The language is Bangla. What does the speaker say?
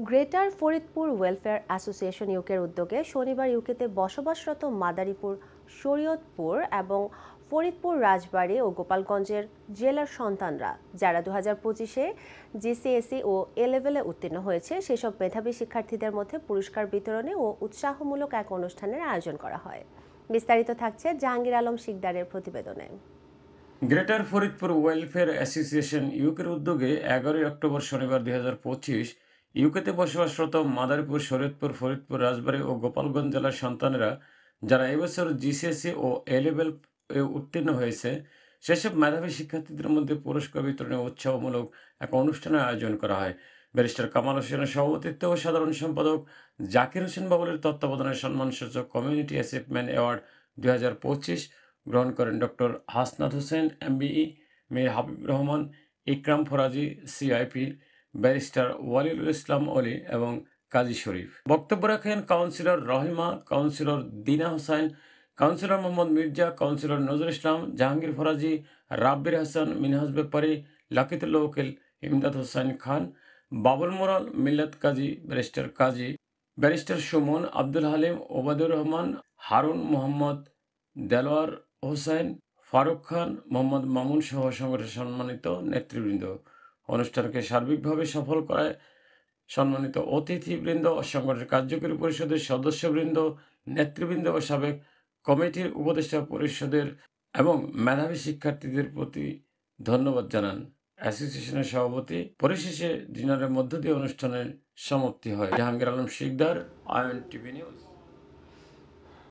গ্রেটার ফরিদপুর ওয়েলফেয়ার অ্যাসোসিয়েশন ইউকের উদ্যোগে শনিবার ইউকেতে বসবাসরত মাদারীপুর, শরীয়তপুর এবং ফরিদপুর, রাজবাড়ী ও গোপালগঞ্জের জেলার সন্তানরা যারা 2025-এ জিসিএসই ও এ লেভেলে উত্তীর্ণ হয়েছে সেসব মেধাবী শিক্ষার্থীদের মধ্যে পুরস্কার বিতরণী ও উৎসাহমূলক এক অনুষ্ঠানের আয়োজন করা হয়। বিস্তারিত থাকছে জাহাঙ্গীর আলম শিকদারের প্রতিবেদনে। গ্রেটার ফরিদপুর ওয়েলফেয়ার অ্যাসোসিয়েশন ইউকের উদ্যোগে 11 অক্টোবর শনিবার 2025 ইউকেতে বসবাসরত মাদারীপুর, শরীয়তপুর, ফরিদপুর, রাজবাড়ী ও গোপালগঞ্জ জেলার সন্তানেরা যারা এবছর জিসিএসসি ও এ লেভেল উত্তীর্ণ হয়েছে সেসব মেধাবী শিক্ষার্থীদের মধ্যে পুরস্কার বিতরণে উৎসাহমূলক এক অনুষ্ঠানের আয়োজন করা হয়। ব্যারিস্টার কামাল হোসেনের সভাপতিত্বে ও সাধারণ সম্পাদক জাকির হোসেন বাবুলের তত্ত্বাবধানে সম্মানসূচক কমিউনিটি অ্যাচিভমেন্ট অ্যাওয়ার্ড 2025 গ্রহণ করেন ডক্টর হাসনাত হোসেন এমবিই, মীর হাবিব রহমান, ইকরাম ফরাজি সিআইপি, ব্যারিস্টার ওয়ালিউল ইসলাম অলি এবং কাজী শরীফ। বক্তব্য রাখেন কাউন্সিলর রহিমা, কাউন্সিলর দিনা হোসেন, কাউন্সিলর মোহাম্মদ মির্জা, কাউন্সিলর নজরুল ইসলাম, জাহাঙ্গীর ফরাজি, রাব্বির হাসান, মিনহাজ ব্যাপারী, লাকিতুল্লাহ উকিল, ইমদাদ হোসেন খান, বাবুল মোরাল, মিল্লাত কাজী, ব্যারিস্টার সুমন, আব্দুল হালিম, ওবায়দুর রহমান, হারুন মোহাম্মদ, দেলোয়ার হোসেন, ফারুক খান, মোহাম্মদ মামুন সহ সংগঠনের সম্মানিত নেতৃবৃন্দ। অনুষ্ঠানকে সার্বিকভাবে সফল করায় সম্মানিত অতিথিবৃন্দ, সংগঠনের কার্যকরী পরিষদের সদস্যবৃন্দ, নেতৃবৃন্দ ও সাবেক কমিটির উপদেষ্টা পরিষদের এবং মেধাবী শিক্ষার্থীদের প্রতি ধন্যবাদ জানান অ্যাসোসিয়েশনের সভাপতি। পরিশেষে ডিনারের মধ্য দিয়ে অনুষ্ঠানের সমাপ্তি হয়। Jahangir Alam Shikdar, ION TV news.